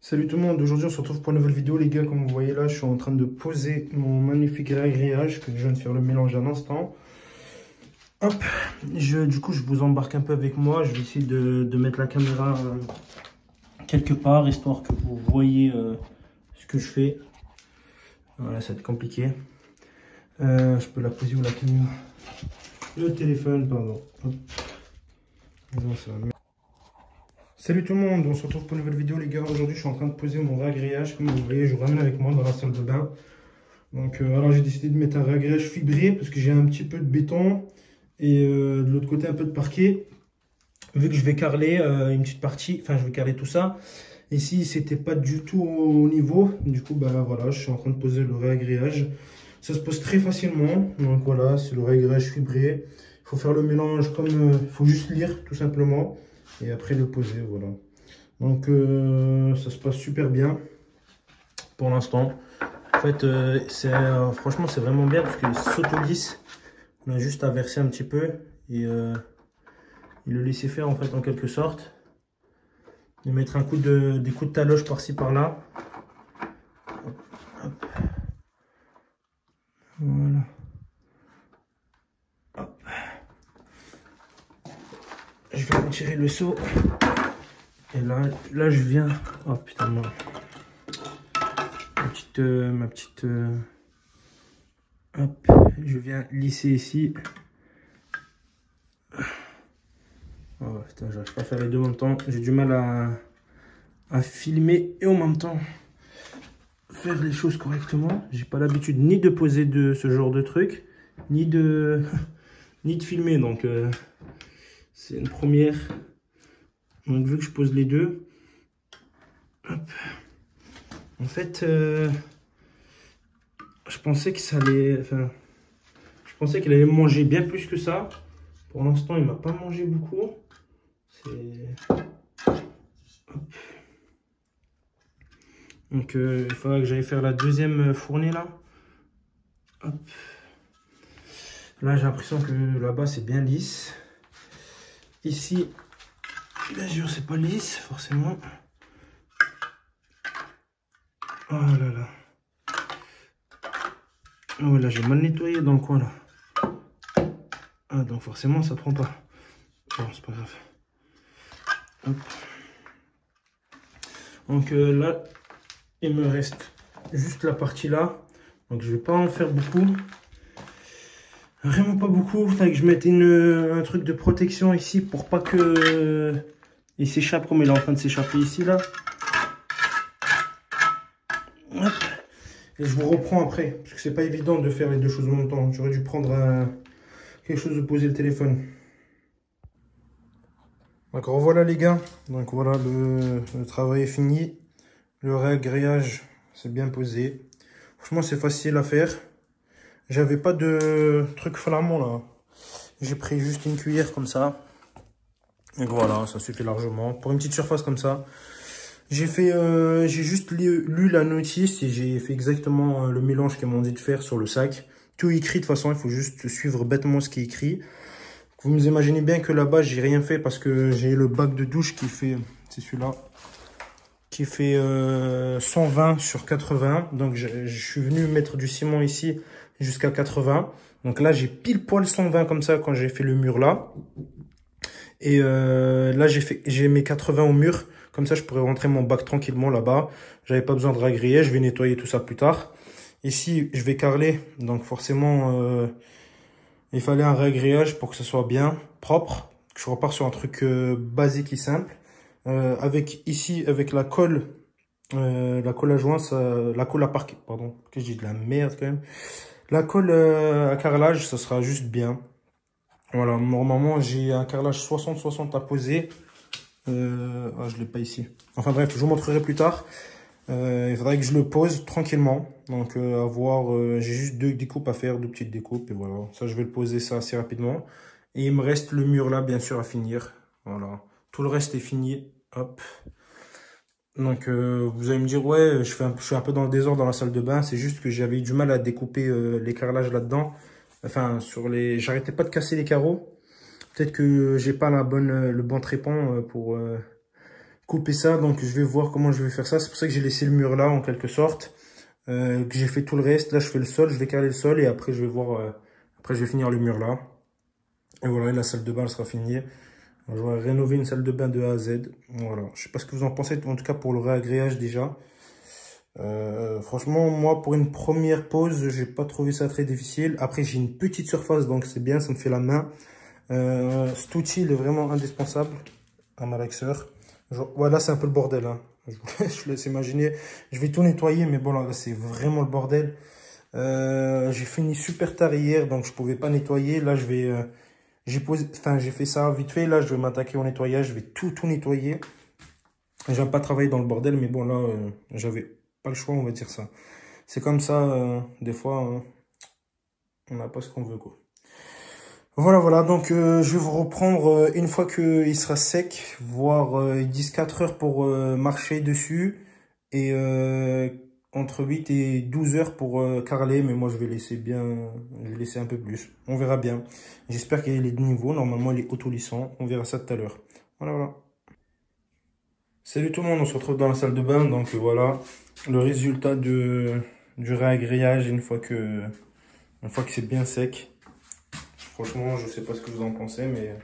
Salut tout le monde, aujourd'hui on se retrouve pour une nouvelle vidéo les gars. Comme vous voyez là, je suis en train de poser mon magnifique régrillage que je viens de faire le mélange à l'instant. Hop, du coup je vous embarque un peu avec moi. Je vais essayer de mettre la caméra quelque part, histoire que vous voyez ce que je fais. Voilà, ça va être compliqué. Je peux la poser où la caméra? Le téléphone, pardon. Hop. Non, ça va. Salut tout le monde, on se retrouve pour une nouvelle vidéo les gars. Aujourd'hui je suis en train de poser mon régrillage. Comme vous voyez, je vous ramène avec moi dans la salle de bain. Donc alors j'ai décidé de mettre un régrillage fibré parce que j'ai un petit peu de béton et de l'autre côté un peu de parquet. Vu que je vais carreler une petite partie, enfin je vais carreler tout ça. Ici c'était pas du tout au niveau, du coup bah voilà, je suis en train de poser le régrillage. Ça se pose très facilement, donc voilà, c'est le régrillage fibré. Il faut faire le mélange comme, il faut juste lire tout simplement et après le poser, voilà. Donc ça se passe super bien pour l'instant. En fait, franchement, c'est vraiment bien parce que s'auto-lisse. On a juste à verser un petit peu et le laisser faire en fait en quelque sorte. Et mettre des coups de taloche par-ci par-là. Hop, hop. Voilà. Hop. Je vais retirer le seau. Et là je viens. Oh putain, ma petite. Hop, je viens lisser ici. Oh putain, j'arrive pas à faire les deux en même temps. J'ai du mal à filmer et en même temps faire les choses correctement. J'ai pas l'habitude ni de poser de ce genre de truc, ni de filmer. Donc c'est une première. Donc vu que je pose les deux, hop. En fait, je pensais que ça allait. Enfin, je pensais qu'elle allait manger bien plus que ça. Pour l'instant, il m'a pas mangé beaucoup. Donc il faudra que j'aille faire la deuxième fournée là. Hop. Là j'ai l'impression que là-bas c'est bien lisse. Ici, bien sûr c'est pas lisse forcément. Oh là là. Oh là, j'ai mal nettoyé dans le coin là. Ah donc forcément ça prend pas. Bon, c'est pas grave. Hop. Donc là, il me reste juste la partie là. Donc je vais pas en faire beaucoup. Vraiment pas beaucoup. Il faudrait que je mette un truc de protection ici pour pas que il s'échappe comme il est en train de s'échapper ici là. Hop. Et je vous reprends après. Parce que c'est pas évident de faire les deux choses en même temps. J'aurais dû prendre quelque chose de poser le téléphone. Donc revoilà les gars. Donc voilà, le travail est fini. Le régrillage c'est bien posé. Franchement c'est facile à faire. J'avais pas de truc flamand là. J'ai pris juste une cuillère comme ça. Et voilà, ça suffit largement. Pour une petite surface comme ça. J'ai juste lu la notice et j'ai fait exactement le mélange qu'ils m'ont dit de faire sur le sac. Tout écrit de toute façon, il faut juste suivre bêtement ce qui est écrit. Vous vous imaginez bien que là-bas, j'ai rien fait parce que j'ai le bac de douche qui fait, c'est celui-là, qui fait 120 sur 80. Donc je suis venu mettre du ciment ici jusqu'à 80. Donc là, j'ai pile poil 120 comme ça quand j'ai fait le mur là. Et là, j'ai mes 80 au mur. Comme ça, je pourrais rentrer mon bac tranquillement là-bas. J'avais pas besoin de régriller. Je vais nettoyer tout ça plus tard. Ici, je vais carreler. Donc forcément, il fallait un régrillage pour que ce soit bien propre. Je repars sur un truc basique et simple. Avec la colle à joint, la colle à parquet, pardon. Que j'ai de la merde quand même. La colle à carrelage, ça sera juste bien. Voilà, normalement j'ai un carrelage 60-60 à poser. Ah, je l'ai pas ici. Enfin bref, je vous montrerai plus tard. Il faudrait que je le pose tranquillement. Donc à voir, j'ai juste deux découpes à faire, deux petites découpes. Et voilà, ça je vais le poser ça assez rapidement. Et il me reste le mur là, bien sûr, à finir. Voilà, tout le reste est fini. Hop. Donc vous allez me dire, ouais, je suis un peu dans le désordre dans la salle de bain. C'est juste que j'avais eu du mal à découper les carrelages là-dedans. Enfin, j'arrêtais pas de casser les carreaux. Peut-être que j'ai pas le bon trépan pour couper ça. Donc je vais voir comment je vais faire ça. C'est pour ça que j'ai laissé le mur là en quelque sorte. Que j'ai fait tout le reste. Là je fais le sol, je vais carreler le sol et après je vais voir. Après je vais finir le mur là. Et voilà, la salle de bain elle sera finie. Je vais rénover une salle de bain de A à Z. Voilà. Je sais pas ce que vous en pensez, en tout cas pour le réagréage déjà. Franchement, moi pour une première pause, j'ai pas trouvé ça très difficile. Après j'ai une petite surface donc c'est bien, ça me fait la main. Cet outil il est vraiment indispensable. Un malaxeur. Voilà, c'est un peu le bordel. Hein. Je vous laisse imaginer. Je vais tout nettoyer, mais bon, là, c'est vraiment le bordel. J'ai fini super tard hier, donc je pouvais pas nettoyer. Là, je vais... j'ai fait ça vite fait. Là, je vais m'attaquer au nettoyage. Je vais tout nettoyer. J'aime pas travailler dans le bordel, mais bon, là, j'avais pas le choix, on va dire ça. C'est comme ça, des fois, on n'a pas ce qu'on veut, quoi. Voilà, donc je vais vous reprendre une fois qu'il sera sec, voire ils disent 4 heures pour marcher dessus, et entre 8 et 12 heures pour carreler, mais moi je vais laisser un peu plus, on verra bien. J'espère qu'il y a les deux niveaux, normalement il est auto-lissant, on verra ça tout à l'heure. Voilà. Salut tout le monde, on se retrouve dans la salle de bain, donc voilà, le résultat du réagrillage une fois que c'est bien sec. Franchement, je sais pas ce que vous en pensez, mais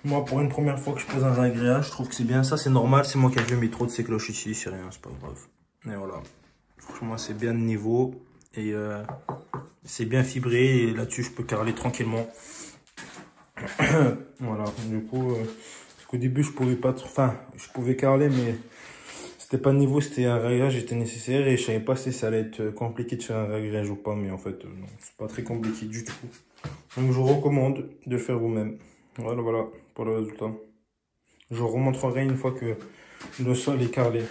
moi, pour une première fois que je pose un réagrillage, je trouve que c'est bien. Ça, c'est normal. C'est moi qui ai mis trop de ces cloches ici, c'est rien, c'est pas grave. Et voilà. Franchement, c'est bien de niveau et c'est bien fibré. Et là-dessus, je peux carreler tranquillement. Voilà. Du coup, parce qu'au début, je pouvais pas, je pouvais carreler, mais c'était pas de niveau, c'était un réagrillage était nécessaire et je savais pas si ça allait être compliqué de faire un réagrillage ou pas, mais en fait, non, c'est pas très compliqué du tout. Donc, je vous recommande de le faire vous-même. Voilà pour le résultat. Je vous remontrerai une fois que le sol est carrelé.